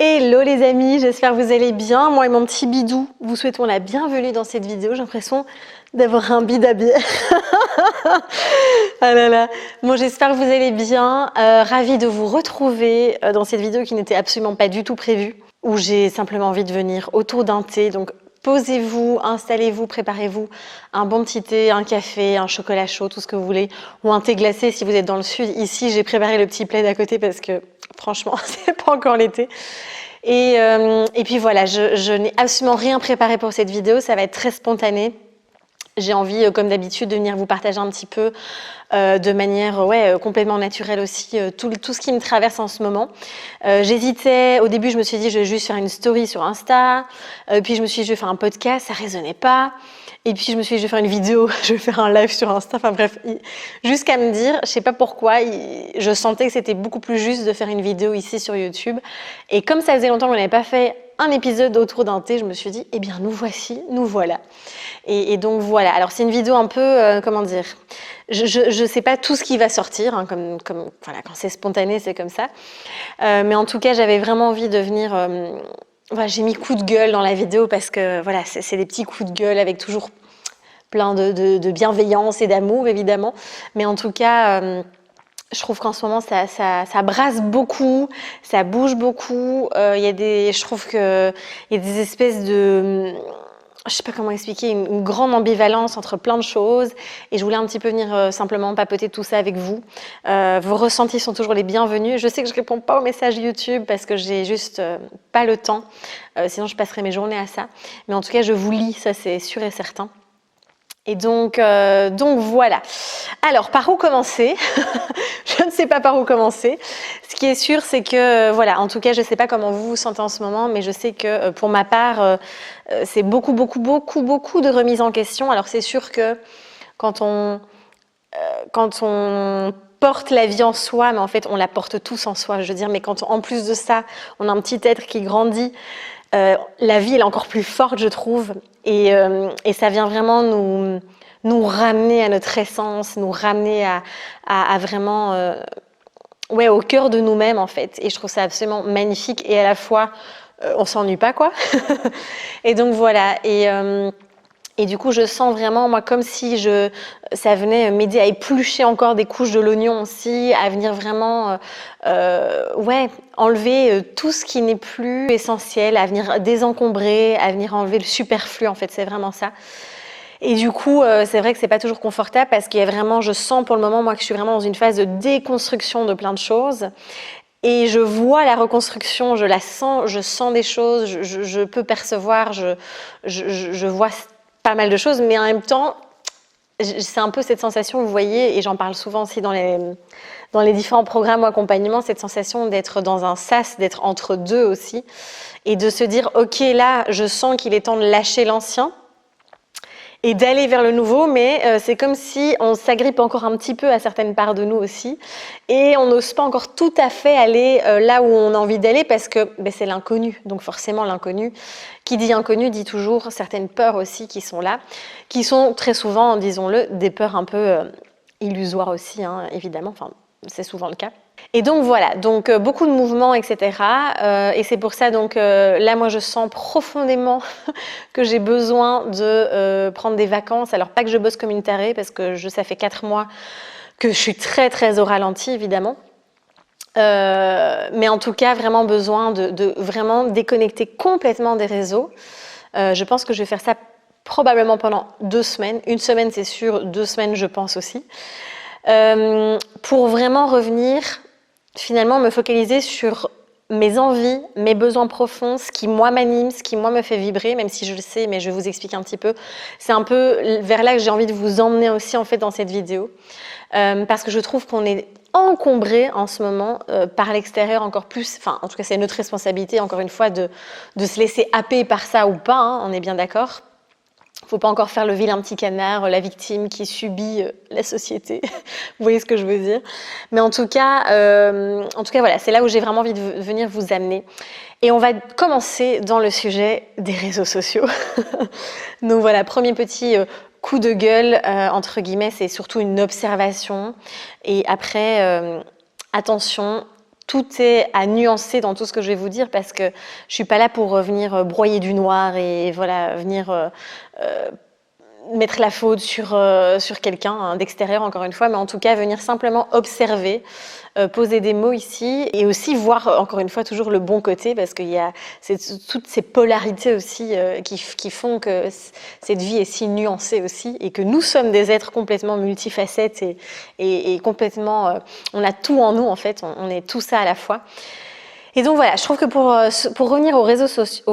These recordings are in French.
Hello les amis, j'espère que vous allez bien. Moi et mon petit bidou, vous souhaitons la bienvenue dans cette vidéo. J'ai l'impression d'avoir un bide à bière. Ah là là. Bon, j'espère que vous allez bien. Ravie de vous retrouver dans cette vidéo qui n'était absolument pas du tout prévue, où j'ai simplement envie de venir autour d'un thé. Donc posez-vous, installez-vous, préparez-vous un bon petit thé, un café, un chocolat chaud, tout ce que vous voulez, ou un thé glacé si vous êtes dans le sud. Ici, j'ai préparé le petit plaid à côté parce que franchement, c'est pas encore l'été. Et puis voilà, je n'ai absolument rien préparé pour cette vidéo, ça va être très spontané. J'ai envie, comme d'habitude, de venir vous partager un petit peu de manière complètement naturelle aussi tout ce qui me traverse en ce moment. J'hésitais, au début je me suis dit je vais juste faire une story sur Insta, puis je me suis dit je vais faire un podcast, ça résonnait pas. Et puis je me suis dit je vais faire une vidéo, je vais faire un live sur Insta, enfin bref, jusqu'à me dire, je sais pas pourquoi, je sentais que c'était beaucoup plus juste de faire une vidéo ici sur YouTube. Et comme ça faisait longtemps qu'on n'avait pas fait un épisode autour d'un thé, je me suis dit, eh bien nous voici, nous voilà. Et donc voilà, alors c'est une vidéo un peu, comment dire, je sais pas tout ce qui va sortir, hein, comme voilà, quand c'est spontané, c'est comme ça. Mais en tout cas, j'avais vraiment envie de venir... Voilà, j'ai mis coup de gueule dans la vidéo parce que voilà, c'est des petits coups de gueule avec toujours plein de bienveillance et d'amour évidemment. Mais en tout cas, je trouve qu'en ce moment ça brasse beaucoup, ça bouge beaucoup. Je trouve qu'il y a des espèces de... Je sais pas comment expliquer, une grande ambivalence entre plein de choses et je voulais un petit peu venir simplement papoter tout ça avec vous. Vos ressentis sont toujours les bienvenus. Je sais que je réponds pas aux messages YouTube parce que j'ai juste pas le temps, sinon je passerai mes journées à ça. Mais en tout cas, je vous lis, ça c'est sûr et certain. Et donc voilà. Alors, par où commencer? Je ne sais pas par où commencer. Ce qui est sûr, c'est que, voilà, en tout cas, je ne sais pas comment vous vous sentez en ce moment, mais je sais que pour ma part, c'est beaucoup de remises en question. Alors, c'est sûr que quand on porte la vie en soi, mais en fait, on la porte tous en soi. Je veux dire, mais quand en plus de ça, on a un petit être qui grandit, la vie elle est encore plus forte, je trouve, et ça vient vraiment nous ramener à notre essence, nous ramener à vraiment au cœur de nous-mêmes en fait. Et je trouve ça absolument magnifique et à la fois on s'ennuie pas quoi. Et donc voilà. Et du coup, je sens vraiment, moi, comme si ça venait m'aider à éplucher encore des couches de l'oignon aussi, à venir vraiment, enlever tout ce qui n'est plus essentiel, à venir désencombrer, à venir enlever le superflu, en fait, c'est vraiment ça. Et du coup, c'est vrai que c'est pas toujours confortable parce qu'il y a vraiment, je sens pour le moment, moi, que je suis vraiment dans une phase de déconstruction de plein de choses. Et je vois la reconstruction, je la sens, je sens des choses, je peux percevoir, je vois pas mal de choses, mais en même temps, c'est un peu cette sensation, vous voyez, et j'en parle souvent aussi dans les différents programmes ou accompagnements, cette sensation d'être dans un sas, d'être entre deux aussi, et de se dire, ok, là, je sens qu'il est temps de lâcher l'ancien, et d'aller vers le nouveau, mais c'est comme si on s'agrippe encore un petit peu à certaines parts de nous aussi, et on n'ose pas encore tout à fait aller là où on a envie d'aller parce que c'est l'inconnu, donc forcément l'inconnu. Qui dit inconnu dit toujours certaines peurs aussi qui sont là, qui sont très souvent, disons-le, des peurs un peu illusoires aussi, hein, évidemment, enfin c'est souvent le cas. Et donc voilà, donc beaucoup de mouvements, etc. Et c'est pour ça, donc là, moi, je sens profondément que j'ai besoin de prendre des vacances. Alors, pas que je bosse comme une tarée, parce que ça fait 4 mois que je suis très au ralenti, évidemment. Mais en tout cas, vraiment besoin de vraiment déconnecter complètement des réseaux. Je pense que je vais faire ça probablement pendant 2 semaines. 1 semaine, c'est sûr, 2 semaines, je pense aussi. Pour vraiment revenir, finalement, me focaliser sur mes envies, mes besoins profonds, ce qui moi m'anime, ce qui moi me fait vibrer, même si je le sais, mais je vais vous expliquer un petit peu. C'est un peu vers là que j'ai envie de vous emmener aussi en fait dans cette vidéo, parce que je trouve qu'on est encombré en ce moment par l'extérieur encore plus, enfin en tout cas c'est notre responsabilité encore une fois de se laisser happer par ça ou pas, hein, on est bien d'accord. Faut pas encore faire le vilain petit canard, la victime qui subit la société. Vous voyez ce que je veux dire? Mais en tout cas voilà, c'est là où j'ai vraiment envie de venir vous amener. Et on va commencer dans le sujet des réseaux sociaux. Donc voilà, premier petit coup de gueule, entre guillemets, c'est surtout une observation. Et après, attention, tout est à nuancer dans tout ce que je vais vous dire parce que je suis pas là pour venir broyer du noir et voilà, venir mettre la faute sur quelqu'un d'extérieur, encore une fois, mais en tout cas venir simplement observer, poser des mots ici et aussi voir, encore une fois, toujours le bon côté parce qu'il y a toutes ces polarités aussi qui font que cette vie est si nuancée aussi et que nous sommes des êtres complètement multifacettes et complètement... on a tout en nous, en fait, on est tout ça à la fois. Et donc voilà, je trouve que pour revenir aux réseaux sociaux,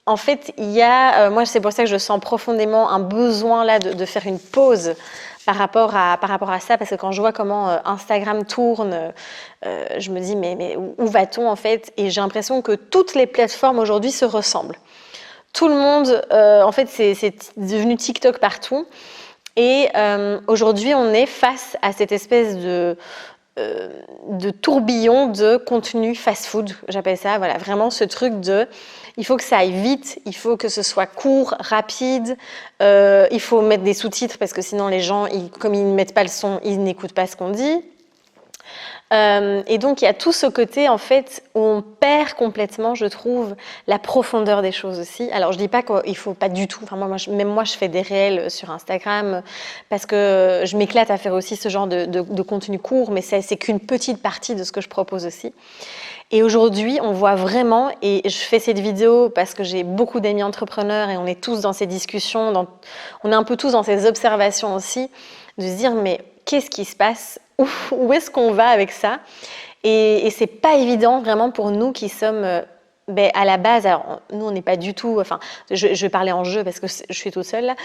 en fait, il y a, moi c'est pour ça que je sens profondément un besoin là de faire une pause par rapport à ça, parce que quand je vois comment Instagram tourne, je me dis mais où va-t-on en fait? Et j'ai l'impression que toutes les plateformes aujourd'hui se ressemblent. Tout le monde, en fait, c'est devenu TikTok partout. Et aujourd'hui, on est face à cette espèce de tourbillon de contenu fast-food, j'appelle ça, voilà, vraiment ce truc de, il faut que ça aille vite, il faut que ce soit court, rapide, il faut mettre des sous-titres parce que sinon les gens, comme ils ne mettent pas le son, ils n'écoutent pas ce qu'on dit. Et donc il y a tout ce côté en fait où on perd complètement, je trouve, la profondeur des choses aussi. Alors je dis pas qu'il faut pas du tout, enfin même moi je fais des réels sur Instagram parce que je m'éclate à faire aussi ce genre de contenu court, mais c'est qu'une petite partie de ce que je propose aussi. Et aujourd'hui, on voit vraiment, et je fais cette vidéo parce que j'ai beaucoup d'amis entrepreneurs et on est tous dans ces discussions, on est un peu tous dans ces observations aussi, de se dire mais qu'est-ce qui se passe? Où est-ce qu'on va avec ça? Et c'est pas évident vraiment pour nous qui sommes à la base, alors nous on n'est pas du tout, enfin je vais parler en jeu parce que je suis toute seule là,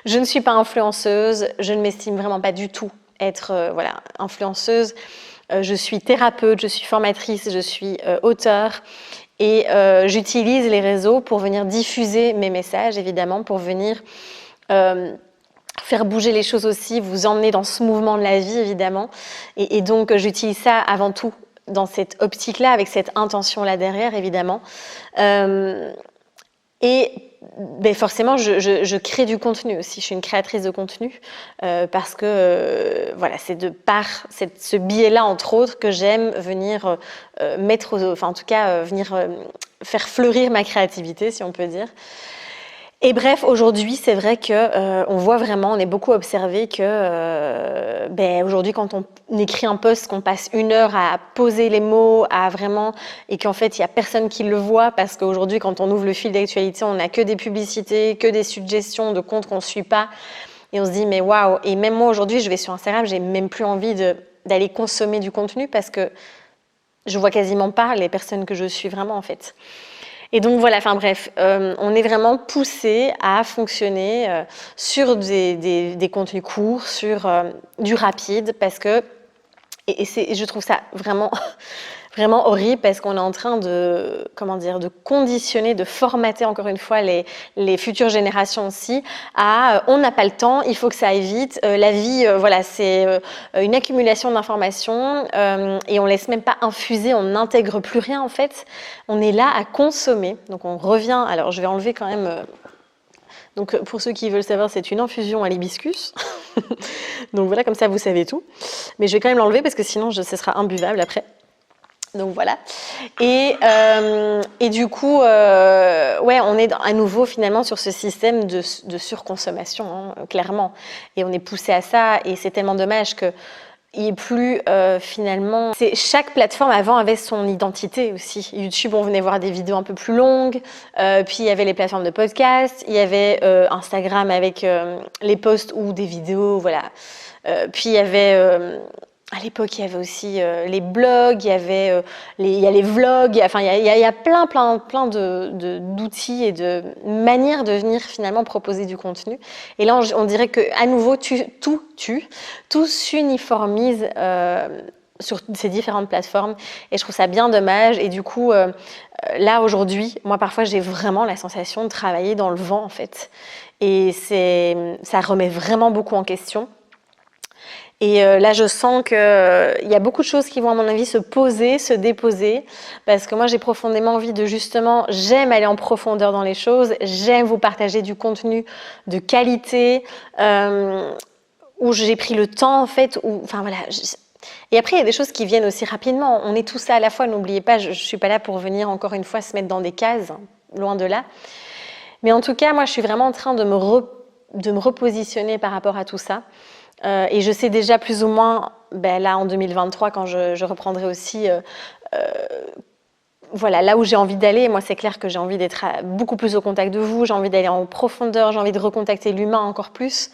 je ne suis pas influenceuse, je ne m'estime vraiment pas du tout être voilà, influenceuse, je suis thérapeute, je suis formatrice, je suis auteure et j'utilise les réseaux pour venir diffuser mes messages évidemment, pour venir faire bouger les choses aussi, vous emmener dans ce mouvement de la vie évidemment. Et donc j'utilise ça avant tout dans cette optique-là, avec cette intention-là derrière évidemment. Et forcément, je crée du contenu aussi. Je suis une créatrice de contenu parce que voilà, c'est de par ce biais-là entre autres que j'aime venir enfin en tout cas venir faire fleurir ma créativité, si on peut dire. Et bref, aujourd'hui, c'est vrai que on voit vraiment, on est beaucoup observé que aujourd'hui, quand on écrit un post, qu'on passe 1 heure à poser les mots, à vraiment, et qu'en fait, il y a personne qui le voit, parce qu'aujourd'hui, quand on ouvre le fil d'actualité, on n'a que des publicités, que des suggestions de comptes qu'on ne suit pas, et on se dit mais waouh. Et même moi aujourd'hui, je vais sur Instagram, j'ai même plus envie d'aller consommer du contenu parce que je vois quasiment pas les personnes que je suis vraiment en fait. Et donc voilà, enfin bref, on est vraiment poussé à fonctionner sur des contenus courts, sur du rapide, parce que, et je trouve ça vraiment, vraiment horrible, parce qu'on est en train de, de conditionner, de formater encore une fois les futures générations aussi à on n'a pas le temps, il faut que ça aille vite, la vie, voilà, c'est une accumulation d'informations et on laisse même pas infuser, on n'intègre plus rien en fait, on est là à consommer, donc on revient, alors je vais enlever quand même... Donc pour ceux qui veulent savoir, c'est une infusion à l'hibiscus. Donc voilà, comme ça vous savez tout. Mais je vais quand même l'enlever parce que sinon ce sera imbuvable après. Donc voilà. Et du coup, ouais, on est à nouveau finalement sur ce système de surconsommation, hein, clairement. Et on est poussé à ça. Et c'est tellement dommage que il n'y ait plus finalement... Chaque plateforme avant avait son identité aussi. YouTube, on venait voir des vidéos un peu plus longues. Puis il y avait les plateformes de podcast. Il y avait Instagram avec les posts ou des vidéos, voilà. Puis il y avait... à l'époque, il y avait aussi les blogs, il y avait il y a les vlogs, enfin il y a plein d'outils et de manières de venir finalement proposer du contenu. Et là, on dirait que à nouveau tout s'uniformise sur ces différentes plateformes. Et je trouve ça bien dommage. Et du coup, là aujourd'hui, moi parfois j'ai vraiment la sensation de travailler dans le vent en fait. Et ça remet vraiment beaucoup en question. Et là, je sens qu'il y a beaucoup de choses qui vont, à mon avis, se poser, se déposer, parce que moi, j'ai profondément envie de justement, j'aime aller en profondeur dans les choses, j'aime vous partager du contenu de qualité, où j'ai pris le temps en fait, où, enfin voilà. Et après, il y a des choses qui viennent aussi rapidement. On est tous ça à la fois, n'oubliez pas, je ne suis pas là pour venir encore une fois se mettre dans des cases, loin de là. Mais en tout cas, moi, je suis vraiment en train de me repositionner par rapport à tout ça. Et je sais déjà plus ou moins, là en 2023, quand je reprendrai aussi, voilà, là où j'ai envie d'aller. Moi, c'est clair que j'ai envie d'être beaucoup plus au contact de vous, j'ai envie d'aller en profondeur, j'ai envie de recontacter l'humain encore plus.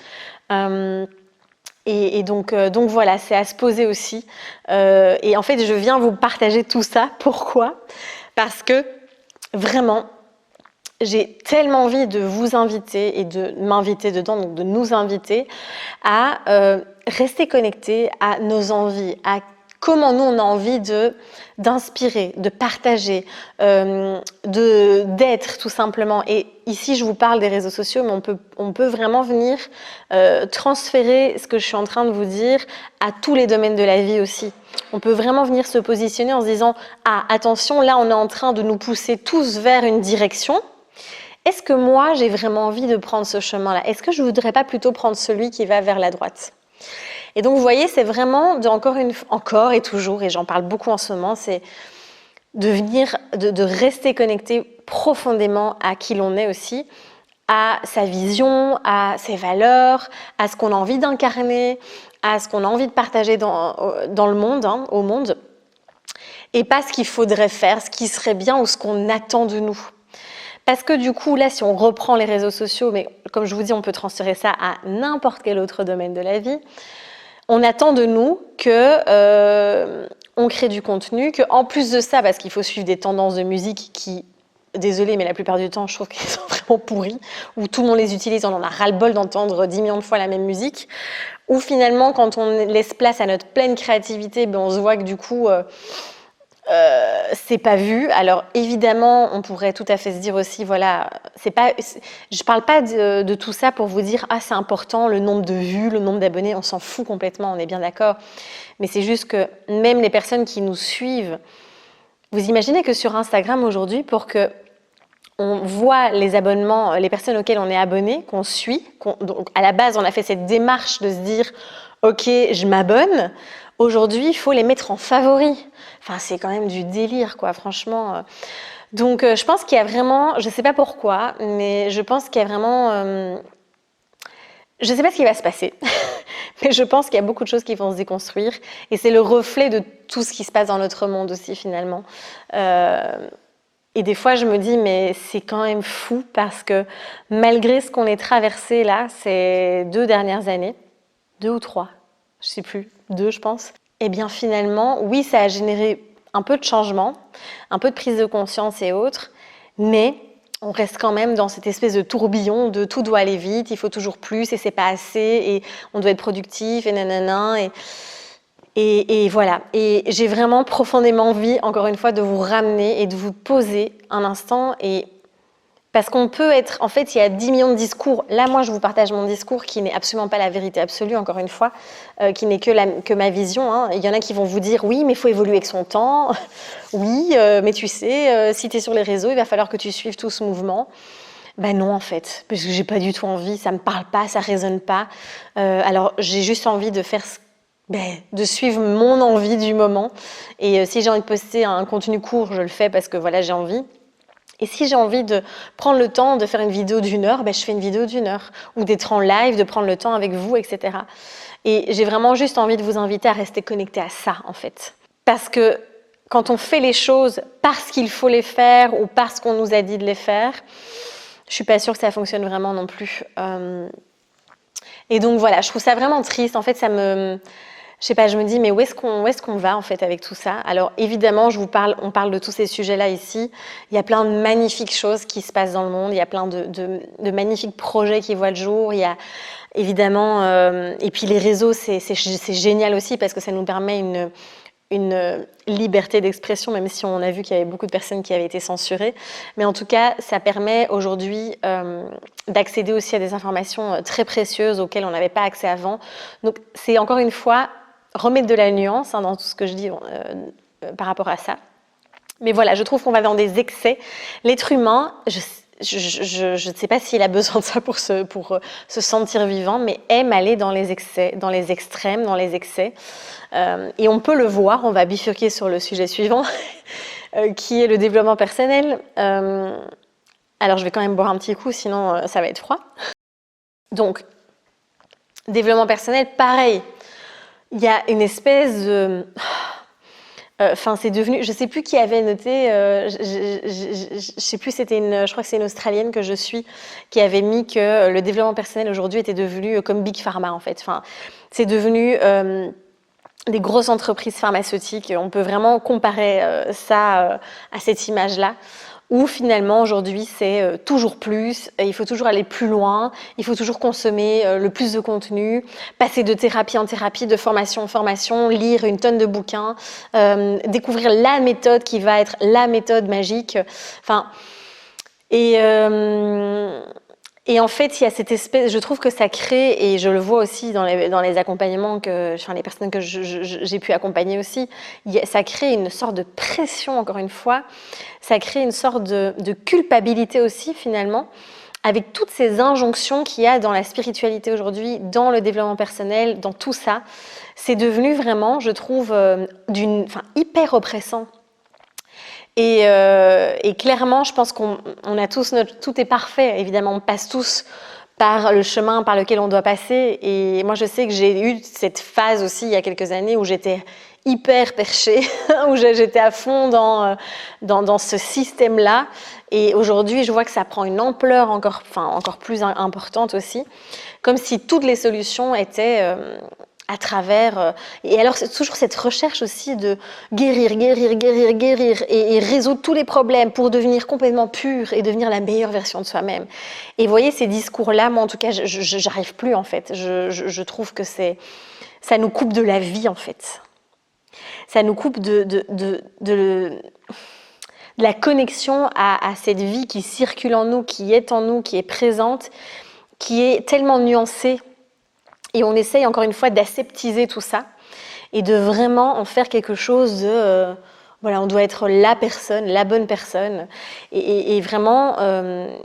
Et donc voilà, c'est à se poser aussi. Et en fait, je viens vous partager tout ça. Pourquoi ? Parce que vraiment, j'ai tellement envie de vous inviter et de m'inviter dedans, donc de nous inviter à rester connectés à nos envies, à comment nous on a envie d'inspirer, de partager, d'être tout simplement. Et ici je vous parle des réseaux sociaux, mais on peut vraiment venir transférer ce que je suis en train de vous dire à tous les domaines de la vie aussi. On peut vraiment venir se positionner en se disant « Ah, attention, là on est en train de nous pousser tous vers une direction. Est-ce que moi j'ai vraiment envie de prendre ce chemin-là ? Est-ce que je ne voudrais pas plutôt prendre celui qui va vers la droite ?» Et donc, vous voyez, c'est vraiment, encore et toujours, et j'en parle beaucoup en ce moment, c'est de rester connecté profondément à qui l'on est aussi, à sa vision, à ses valeurs, à ce qu'on a envie d'incarner, à ce qu'on a envie de partager dans le monde, au monde, et pas ce qu'il faudrait faire, ce qui serait bien ou ce qu'on attend de nous. Parce que du coup, là, si on reprend les réseaux sociaux, mais comme je vous dis, on peut transférer ça à n'importe quel autre domaine de la vie, on attend de nous qu'on crée du contenu, qu'en plus de ça, parce qu'il faut suivre des tendances de musique qui, désolée, mais la plupart du temps, je trouve qu'elles sont vraiment pourries, où tout le monde les utilise, on en a ras-le-bol d'entendre 10 millions de fois la même musique, où finalement, quand on laisse place à notre pleine créativité, on se voit que du coup, c'est pas vu. Alors évidemment, on pourrait tout à fait se dire aussi, voilà, je parle pas de tout ça pour vous dire ah c'est important le nombre de vues, le nombre d'abonnés, on s'en fout complètement, on est bien d'accord. Mais c'est juste que même les personnes qui nous suivent, vous imaginez que sur Instagram aujourd'hui, pour que on voit les abonnements, les personnes auxquelles on est abonné, qu'on suit, donc à la base on a fait cette démarche de se dire ok, je m'abonne. Aujourd'hui, il faut les mettre en favoris. Enfin, c'est quand même du délire, quoi, franchement. Donc, je pense qu'il y a vraiment, je ne sais pas pourquoi, mais je pense qu'il y a vraiment, je ne sais pas ce qui va se passer, mais je pense qu'il y a beaucoup de choses qui vont se déconstruire, et c'est le reflet de tout ce qui se passe dans notre monde aussi, finalement. Et des fois, je me dis, mais c'est quand même fou, parce que malgré ce qu'on est traversé là, ces 2 dernières années, 2 ou 3, je ne sais plus, 2 je pense, et bien finalement, oui, ça a généré un peu de changement, un peu de prise de conscience et autres, mais on reste quand même dans cette espèce de tourbillon de tout doit aller vite, il faut toujours plus et c'est pas assez et on doit être productif et nanana et voilà. Et j'ai vraiment profondément envie, encore une fois, de vous ramener et de vous poser un instant et parce qu'on peut être, en fait, il y a 10 millions de discours. Là, moi, je vous partage mon discours qui n'est absolument pas la vérité absolue, encore une fois, qui n'est que ma vision. Hein. Il y en a qui vont vous dire, oui, mais il faut évoluer avec son temps. Oui, mais tu sais, si tu es sur les réseaux, il va falloir que tu suives tout ce mouvement. Ben non, en fait, parce que j'ai pas du tout envie, ça me parle pas, ça résonne pas. Alors, j'ai juste envie de faire de suivre mon envie du moment. Et si j'ai envie de poster un contenu court, je le fais parce que voilà, j'ai envie. Et si j'ai envie de prendre le temps de faire une vidéo d'1 heure, je fais une vidéo d'1 heure. Ou d'être en live, de prendre le temps avec vous, etc. Et j'ai vraiment juste envie de vous inviter à rester connecté à ça, en fait. Parce que quand on fait les choses parce qu'il faut les faire ou parce qu'on nous a dit de les faire, je suis pas sûre que ça fonctionne vraiment non plus. Et donc voilà, je trouve ça vraiment triste. En fait, ça me... Je sais pas, je me dis, mais où est-ce qu'on va en fait avec tout ça ? Alors évidemment, on parle de tous ces sujets-là ici. Il y a plein de magnifiques choses qui se passent dans le monde. Il y a plein de magnifiques projets qui voient le jour. Il y a évidemment, et puis les réseaux, c'est génial aussi parce que ça nous permet une liberté d'expression, même si on a vu qu'il y avait beaucoup de personnes qui avaient été censurées. Mais en tout cas, ça permet aujourd'hui d'accéder aussi à des informations très précieuses auxquelles on n'avait pas accès avant. Donc c'est encore une fois remettre de la nuance dans tout ce que je dis par rapport à ça. Mais voilà, je trouve qu'on va dans des excès. L'être humain, je ne sais pas s'il a besoin de ça pour se sentir vivant, mais aime aller dans les excès, dans les extrêmes, dans les excès. Et on peut le voir, on va bifurquer sur le sujet suivant, qui est le développement personnel. Alors je vais quand même boire un petit coup, sinon ça va être froid. Donc, développement personnel, pareil. Il y a une espèce de... Enfin, c'est devenu... Je ne sais plus qui avait noté, je sais plus, je crois que c'est une Australienne que je suis, qui avait mis que le développement personnel aujourd'hui était devenu comme Big Pharma, en fait. Enfin, c'est devenu des grosses entreprises pharmaceutiques. On peut vraiment comparer ça à cette image-là, où finalement aujourd'hui c'est toujours plus, il faut toujours aller plus loin, il faut toujours consommer le plus de contenu, passer de thérapie en thérapie, de formation en formation, lire une tonne de bouquins, découvrir la méthode qui va être la méthode magique. Enfin, et en fait, il y a cette espèce, je trouve que ça crée, et je le vois aussi dans les accompagnements les personnes que j'ai pu accompagner aussi, ça crée une sorte de pression, encore une fois, ça crée une sorte de culpabilité aussi, finalement, avec toutes ces injonctions qu'il y a dans la spiritualité aujourd'hui, dans le développement personnel, dans tout ça. C'est devenu vraiment, je trouve, hyper oppressant. Et clairement, je pense qu'on a tous tout est parfait, évidemment, on passe tous par le chemin par lequel on doit passer. Et moi, je sais que j'ai eu cette phase aussi, il y a quelques années, où j'étais hyper perchée, où j'étais à fond dans ce système-là. Et aujourd'hui, je vois que ça prend une ampleur encore plus importante aussi, comme si toutes les solutions étaient... à travers... Et alors, c'est toujours cette recherche aussi de guérir et résoudre tous les problèmes pour devenir complètement pur et devenir la meilleure version de soi-même. Et vous voyez, ces discours-là, moi, en tout cas, je n'arrive plus, en fait. Je trouve que ça nous coupe de la vie, en fait. Ça nous coupe de la connexion à cette vie qui circule en nous, qui est en nous, qui est présente, qui est tellement nuancée. Et on essaye encore une fois d'aseptiser tout ça et de vraiment en faire quelque chose de... on doit être la personne, la bonne personne. Et vraiment,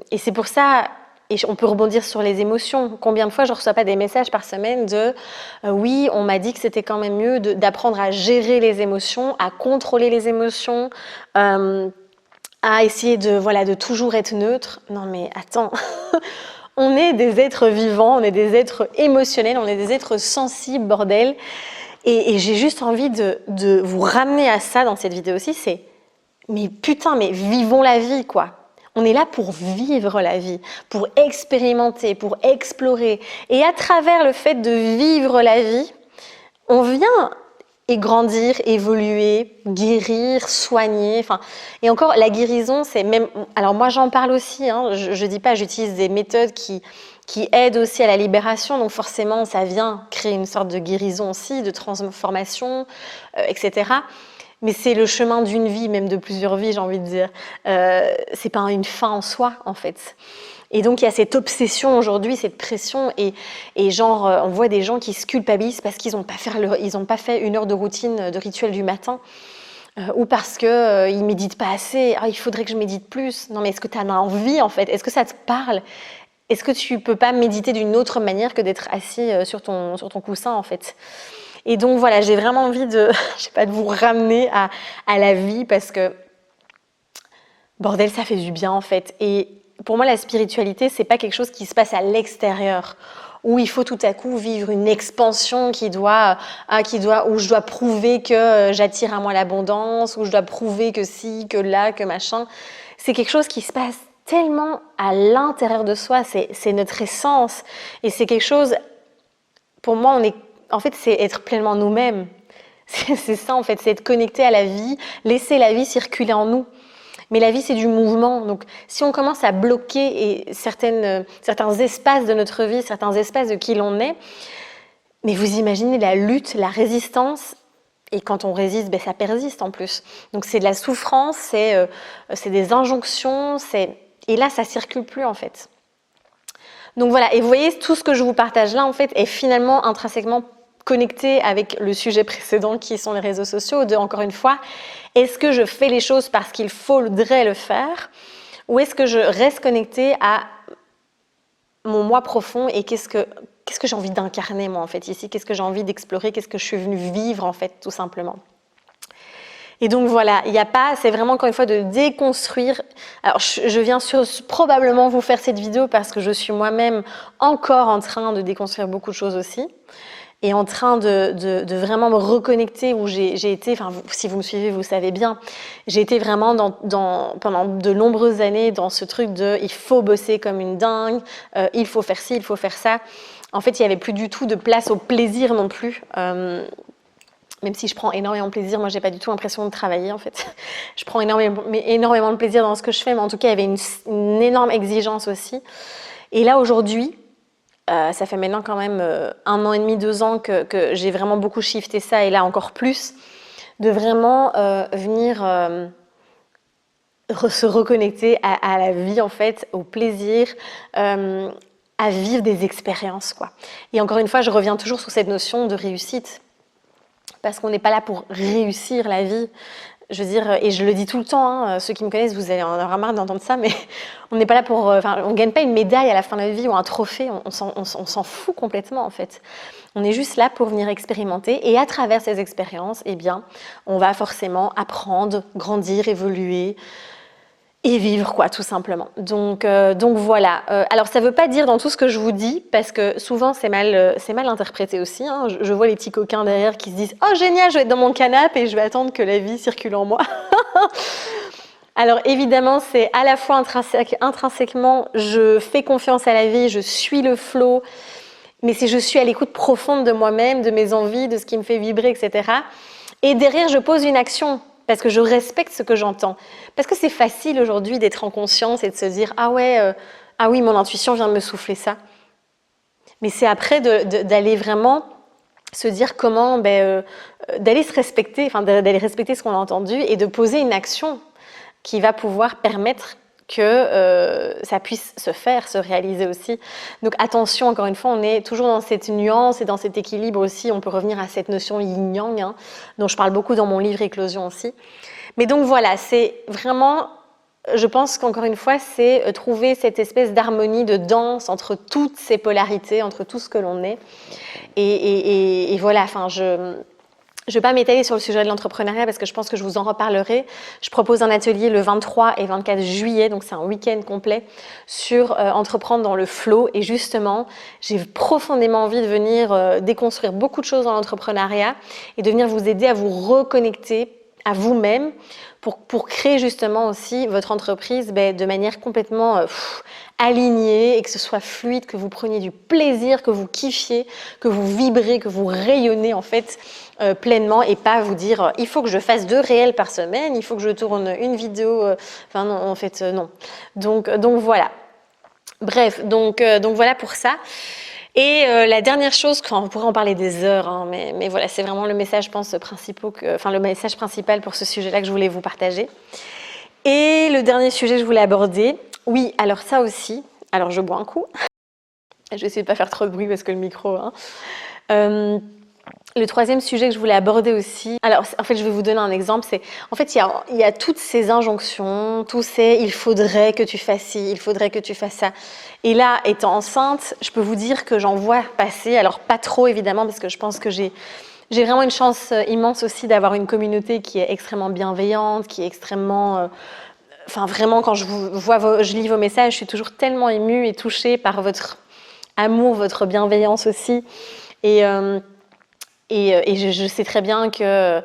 et c'est pour ça, et on peut rebondir sur les émotions. Combien de fois je ne reçois pas des messages par semaine de oui, on m'a dit que c'était quand même mieux d'apprendre à gérer les émotions, à contrôler les émotions, à essayer de toujours être neutre. Non mais attends On est des êtres vivants, on est des êtres émotionnels, on est des êtres sensibles, bordel. Et j'ai juste envie de vous ramener à ça dans cette vidéo aussi, c'est mais putain, mais vivons la vie, quoi. On est là pour vivre la vie, pour expérimenter, pour explorer. Et à travers le fait de vivre la vie, on vient et grandir, évoluer, guérir, soigner. Et encore, la guérison, c'est même... Alors moi, j'en parle aussi, hein, je dis pas, j'utilise des méthodes qui aident aussi à la libération, donc forcément, ça vient créer une sorte de guérison aussi, de transformation, etc. Mais c'est le chemin d'une vie, même de plusieurs vies, j'ai envie de dire. C'est pas une fin en soi, en fait. Et donc, il y a cette obsession aujourd'hui, cette pression, et genre, on voit des gens qui se culpabilisent parce qu'ils n'ont pas fait 1 heure de routine, de rituel du matin, ou parce qu'ils ne méditent pas assez. Ah, il faudrait que je médite plus. Non, mais est-ce que tu en as envie, en fait? Est-ce que ça te parle? Est-ce que tu ne peux pas méditer d'une autre manière que d'être assis sur ton coussin, en fait? Et donc, voilà, j'ai vraiment envie de vous ramener à la vie, parce que, bordel, ça fait du bien, en fait. Et pour moi, la spiritualité, c'est pas quelque chose qui se passe à l'extérieur, où il faut tout à coup vivre une expansion où je dois prouver que j'attire à moi l'abondance, où je dois prouver que si, que là, que machin. C'est quelque chose qui se passe tellement à l'intérieur de soi, c'est notre essence. Et c'est quelque chose, pour moi, c'est être pleinement nous-mêmes. C'est ça, en fait, c'est être connecté à la vie, laisser la vie circuler en nous. Mais la vie, c'est du mouvement. Donc, si on commence à bloquer certains espaces de notre vie, certains espaces de qui l'on est, mais vous imaginez la lutte, la résistance, et quand on résiste, ça persiste en plus. Donc, c'est de la souffrance, c'est des injonctions, et là, ça circule plus, en fait. Donc voilà, et vous voyez, tout ce que je vous partage là, en fait, est finalement intrinsèquement connecté avec le sujet précédent qui sont les réseaux sociaux, encore une fois, est-ce que je fais les choses parce qu'il faudrait le faire, Ou est-ce que je reste connectée à mon moi profond et qu'est-ce que j'ai envie d'incarner moi en fait ici, qu'est-ce que j'ai envie d'explorer, qu'est-ce que je suis venue vivre en fait tout simplement. Et donc voilà, il n'y a pas, c'est vraiment encore une fois de déconstruire. Alors je viens probablement vous faire cette vidéo parce que je suis moi-même encore en train de déconstruire beaucoup de choses aussi et en train de vraiment me reconnecter où j'ai été, enfin si vous me suivez vous savez bien, j'ai été vraiment pendant de nombreuses années dans ce truc de il faut bosser comme une dingue, il faut faire ci, il faut faire ça. En fait il n'y avait plus du tout de place au plaisir non plus. Même si je prends énormément de plaisir, moi j'ai pas du tout l'impression de travailler en fait. Je prends énormément de plaisir dans ce que je fais, mais en tout cas il y avait une énorme exigence aussi. Et là aujourd'hui, ça fait maintenant quand même 1 an et demi, 2 ans que j'ai vraiment beaucoup shifté ça, et là encore plus, de vraiment venir se reconnecter à la vie en fait, au plaisir, à vivre des expériences quoi. Et encore une fois, je reviens toujours sur cette notion de réussite. Parce qu'on n'est pas là pour réussir la vie. Je veux dire, et je le dis tout le temps, hein, ceux qui me connaissent, vous allez en avoir marre d'entendre ça, mais on n'est pas là pour... on ne gagne pas une médaille à la fin de la vie ou un trophée, on s'en fout complètement en fait. On est juste là pour venir expérimenter et à travers ces expériences, eh bien, on va forcément apprendre, grandir, évoluer, et vivre quoi tout simplement. Donc voilà. Alors ça veut pas dire dans tout ce que je vous dis parce que souvent c'est mal interprété aussi. Hein. Je vois les petits coquins derrière qui se disent oh génial, je vais être dans mon canapé et je vais attendre que la vie circule en moi. Alors évidemment c'est à la fois intrinsèquement je fais confiance à la vie, je suis le flow, mais c'est je suis à l'écoute profonde de moi-même, de mes envies, de ce qui me fait vibrer, etc. Et derrière je pose une action. Parce que je respecte ce que j'entends. Parce que c'est facile aujourd'hui d'être en conscience et de se dire « Ah ouais, ah oui, mon intuition vient de me souffler ça. » Mais c'est après d'aller vraiment se dire comment, d'aller se respecter, enfin d'aller respecter ce qu'on a entendu et de poser une action qui va pouvoir permettre que ça puisse se faire, se réaliser aussi. Donc attention, encore une fois, on est toujours dans cette nuance et dans cet équilibre aussi. On peut revenir à cette notion yin-yang, hein, dont je parle beaucoup dans mon livre Éclosion aussi. Mais donc voilà, c'est vraiment, je pense qu'encore une fois, c'est trouver cette espèce d'harmonie, de danse entre toutes ces polarités, entre tout ce que l'on est. Et voilà, enfin, je ne vais pas m'étaler sur le sujet de l'entrepreneuriat parce que je pense que je vous en reparlerai. Je propose un atelier le 23 et 24 juillet, donc c'est un week-end complet, sur entreprendre dans le flow. Et justement, j'ai profondément envie de venir déconstruire beaucoup de choses dans l'entrepreneuriat et de venir vous aider à vous reconnecter à vous-même pour créer justement aussi votre entreprise de manière complètement alignée et que ce soit fluide, que vous preniez du plaisir, que vous kiffiez, que vous vibrez, que vous rayonnez en fait pleinement et pas vous dire il faut que je fasse 2 réels par semaine, il faut que je tourne une vidéo, enfin non, en fait non. Donc voilà. Bref, donc voilà pour ça. Et la dernière chose, on pourrait en parler des heures, hein, mais voilà, c'est vraiment le message, je pense, le message principal pour ce sujet-là que je voulais vous partager. Et le dernier sujet que je voulais aborder, oui, alors ça aussi, alors je bois un coup. Je vais essayer de ne pas faire trop de bruit parce que le micro... Hein. Le troisième sujet que je voulais aborder aussi, alors en fait je vais vous donner un exemple, c'est en fait il y a toutes ces injonctions, tous ces il faudrait que tu fasses ci, il faudrait que tu fasses ça. Et là, étant enceinte, je peux vous dire que j'en vois passer, alors pas trop évidemment parce que je pense que j'ai vraiment une chance immense aussi d'avoir une communauté qui est extrêmement bienveillante, qui est extrêmement... Enfin vraiment quand je lis vos messages, je suis toujours tellement émue et touchée par votre amour, votre bienveillance aussi. Et je sais très bien que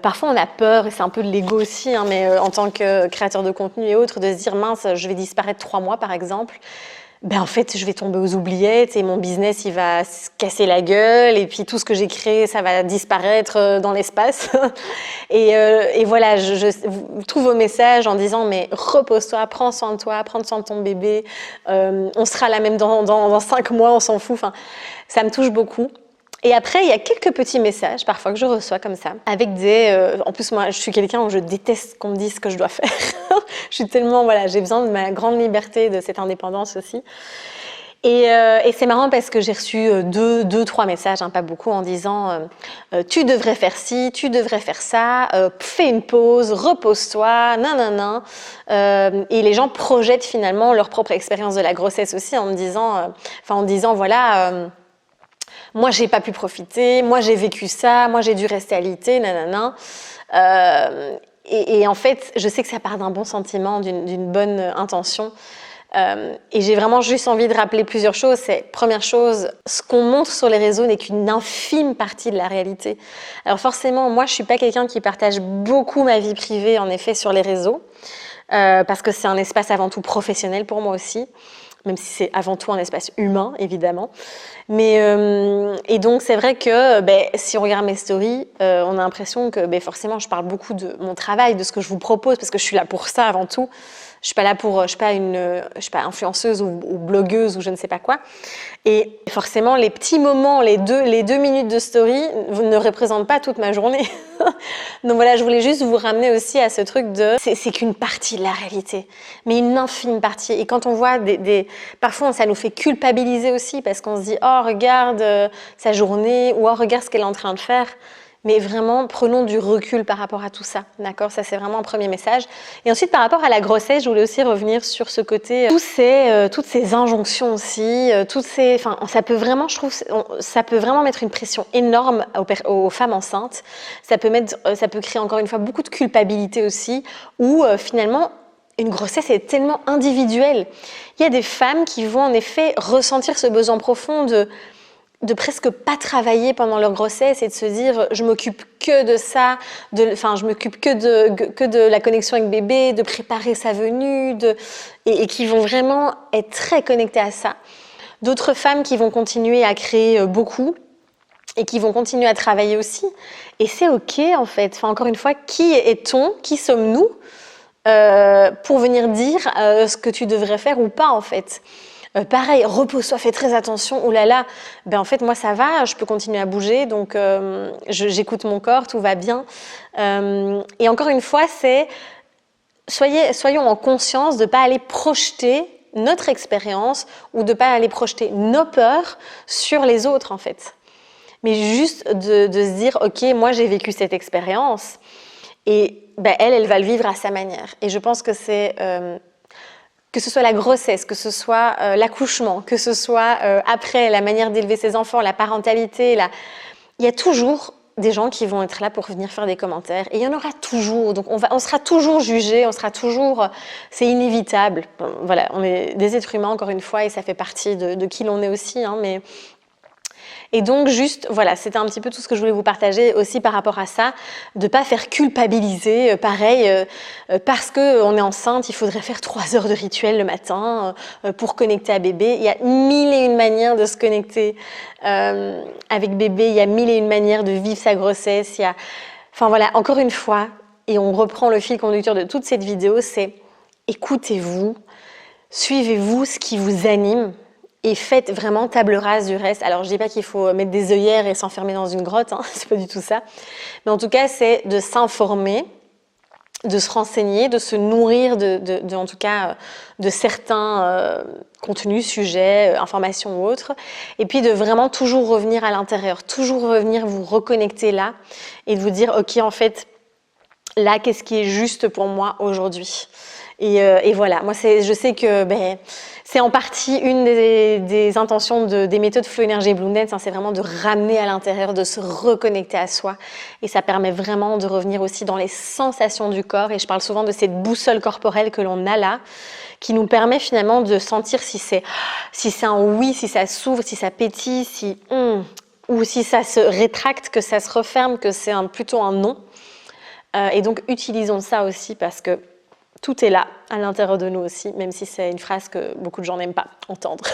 parfois on a peur, et c'est un peu de l'ego aussi, hein, mais en tant que créateur de contenu et autres, de se dire mince, je vais disparaître 3 mois par exemple. En fait, je vais tomber aux oubliettes et mon business, il va se casser la gueule et puis tout ce que j'ai créé, ça va disparaître dans l'espace. Et voilà, je trouve vos messages en disant mais repose-toi, prends soin de toi, prends soin de ton bébé, on sera là même dans 5 mois, on s'en fout. Enfin, ça me touche beaucoup. Et après, il y a quelques petits messages parfois que je reçois comme ça, avec en plus, moi, je suis quelqu'un où je déteste qu'on me dise ce que je dois faire. Je suis tellement, voilà, j'ai besoin de ma grande liberté, de cette indépendance aussi. Et c'est marrant parce que j'ai reçu trois messages, hein, pas beaucoup, en disant tu devrais faire ci, tu devrais faire ça, fais une pause, repose-toi, nanana. Et les gens projettent finalement leur propre expérience de la grossesse aussi en me disant, en disant voilà, moi j'ai pas pu profiter, moi j'ai vécu ça, moi j'ai dû rester alité, nanana. Et en fait, je sais que ça part d'un bon sentiment, d'une bonne intention. Et j'ai vraiment juste envie de rappeler plusieurs choses. Première chose, ce qu'on montre sur les réseaux n'est qu'une infime partie de la réalité. Alors forcément, moi, je suis pas quelqu'un qui partage beaucoup ma vie privée, en effet, sur les réseaux, parce que c'est un espace avant tout professionnel pour moi aussi, même si c'est avant tout un espace humain, évidemment. Et donc, c'est vrai que si on regarde mes stories, on a l'impression que forcément, je parle beaucoup de mon travail, de ce que je vous propose, parce que je suis là pour ça avant tout. Je suis pas là pour, je suis pas influenceuse ou blogueuse ou je ne sais pas quoi. Et forcément, les petits moments, les deux minutes de story ne représentent pas toute ma journée. Donc voilà, je voulais juste vous ramener aussi à ce truc de, c'est qu'une partie de la réalité, mais une infime partie. Et quand on voit parfois ça nous fait culpabiliser aussi parce qu'on se dit, oh regarde sa journée ou oh regarde ce qu'elle est en train de faire. Mais vraiment, prenons du recul par rapport à tout ça, d'accord? Ça, c'est vraiment un premier message. Et ensuite, par rapport à la grossesse, je voulais aussi revenir sur ce côté, toutes ces injonctions aussi, ça peut vraiment, je trouve, ça peut vraiment mettre une pression énorme aux femmes enceintes. Ça peut créer encore une fois beaucoup de culpabilité aussi, où finalement, une grossesse est tellement individuelle. Il y a des femmes qui vont en effet ressentir ce besoin profond de presque pas travailler pendant leur grossesse et de se dire je m'occupe que de ça, je m'occupe que de la connexion avec bébé, de préparer sa venue, et qui vont vraiment être très connectées à ça. D'autres femmes qui vont continuer à créer beaucoup et qui vont continuer à travailler aussi. Et c'est ok en fait. Encore une fois, qui est-on, qui sommes-nous pour venir dire ce que tu devrais faire ou pas en fait. Pareil, repose-toi, fais très attention, oulala, en fait moi ça va, je peux continuer à bouger, donc j'écoute mon corps, tout va bien. Et encore une fois, soyons en conscience de ne pas aller projeter notre expérience ou de ne pas aller projeter nos peurs sur les autres en fait. Mais juste de se dire, ok, moi j'ai vécu cette expérience et elle va le vivre à sa manière. Et je pense que c'est... que ce soit la grossesse, que ce soit l'accouchement, que ce soit après la manière d'élever ses enfants, la parentalité, il y a toujours des gens qui vont être là pour venir faire des commentaires. Et il y en aura toujours. Donc on sera toujours jugé, on sera toujours... c'est inévitable. Bon, voilà, on est des êtres humains, encore une fois, et ça fait partie de qui l'on est aussi. Hein, mais... Et donc juste, voilà, c'était un petit peu tout ce que je voulais vous partager aussi par rapport à ça, de pas faire culpabiliser, pareil, parce qu'on est enceinte, il faudrait faire 3 heures de rituel le matin pour connecter à bébé. Il y a 1001 manières de se connecter avec bébé, il y a 1001 manières de vivre sa grossesse. Enfin voilà, encore une fois, et on reprend le fil conducteur de toute cette vidéo, c'est écoutez-vous, suivez-vous ce qui vous anime. Et faites vraiment table rase du reste. Alors, je dis pas qu'il faut mettre des œillères et s'enfermer dans une grotte, hein, c'est pas du tout ça. Mais en tout cas, c'est de s'informer, de se renseigner, de se nourrir en tout cas, de certains contenus, sujets, informations ou autres. Et puis, de vraiment toujours revenir à l'intérieur, toujours revenir vous reconnecter là et de vous dire, ok, en fait, là, qu'est-ce qui est juste pour moi aujourd'hui ? Et voilà, moi, je sais que c'est en partie une des intentions des méthodes Flow Energy Blue Dance, hein, c'est vraiment de ramener à l'intérieur, de se reconnecter à soi. Et ça permet vraiment de revenir aussi dans les sensations du corps. Et je parle souvent de cette boussole corporelle que l'on a là, qui nous permet finalement de sentir si c'est un oui, si ça s'ouvre, si ça pétille, ou si ça se rétracte, que ça se referme, que c'est plutôt un non. Et donc, utilisons ça aussi parce que tout est là, à l'intérieur de nous aussi, même si c'est une phrase que beaucoup de gens n'aiment pas entendre.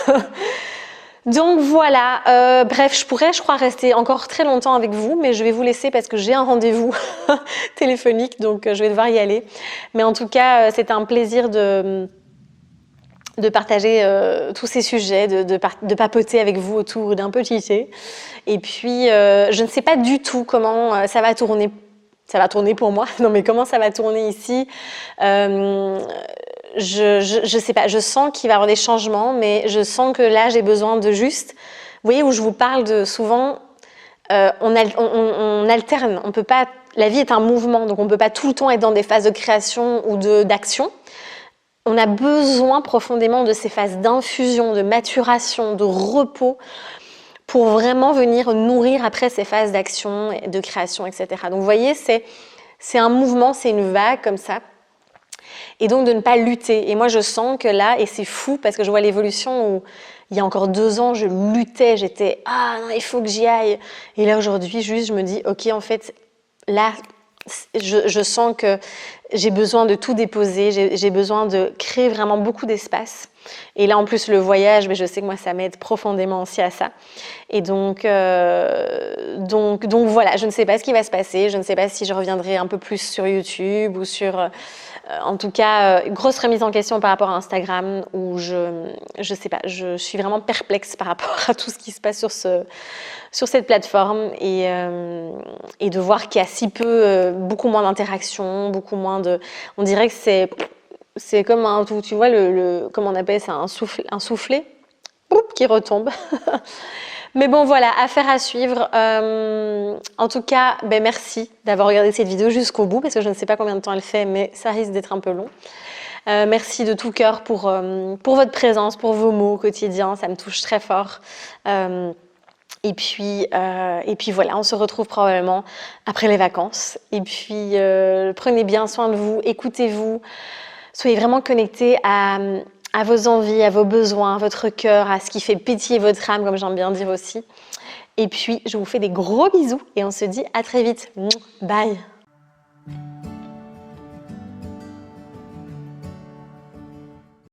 Donc voilà, bref, je crois, rester encore très longtemps avec vous, mais je vais vous laisser parce que j'ai un rendez-vous téléphonique, donc je vais devoir y aller. Mais en tout cas, c'était un plaisir de partager tous ces sujets, de papoter avec vous autour d'un petit thé. Et puis, je ne sais pas du tout comment ça va tourner. Ça va tourner pour moi. Non, mais comment ça va tourner ici ? je sais pas, je sens qu'il va y avoir des changements, mais je sens que là, j'ai besoin de juste, vous voyez, où je vous parle de souvent, on alterne, on peut pas, la vie est un mouvement, donc on ne peut pas tout le temps être dans des phases de création ou d'action. On a besoin profondément de ces phases d'infusion, de maturation, de repos, pour vraiment venir nourrir après ces phases d'action, de création, etc. Donc vous voyez, c'est un mouvement, c'est une vague comme ça. Et donc de ne pas lutter. Et moi je sens que là, et c'est fou parce que je vois l'évolution où il y a encore 2 ans, je luttais, j'étais « Ah non, il faut que j'y aille ». Et là aujourd'hui, juste je me dis « Ok, en fait, là, je sens que j'ai besoin de tout déposer, j'ai besoin de créer vraiment beaucoup d'espace. » Et là, en plus, le voyage, mais je sais que moi, ça m'aide profondément aussi à ça. Et donc voilà, je ne sais pas ce qui va se passer. Je ne sais pas si je reviendrai un peu plus sur YouTube ou sur... en tout cas, grosse remise en question par rapport à Instagram où je sais pas, je suis vraiment perplexe par rapport à tout ce qui se passe sur cette plateforme et de voir qu'il y a si peu, beaucoup moins d'interactions, beaucoup moins de... On dirait que c'est comme un... Tu vois, comment on appelle ça, un soufflet qui retombe. Mais bon, voilà, affaire à suivre. En tout cas, ben merci d'avoir regardé cette vidéo jusqu'au bout, parce que je ne sais pas combien de temps elle fait, mais ça risque d'être un peu long. Merci de tout cœur pour votre présence, pour vos mots quotidiens, ça me touche très fort. Et puis voilà, on se retrouve probablement après les vacances. Et puis, prenez bien soin de vous, écoutez-vous, soyez vraiment connectés à vos envies, à vos besoins, à votre cœur, à ce qui fait pétiller votre âme, comme j'aime bien dire aussi. Et puis, je vous fais des gros bisous et on se dit à très vite. Bye!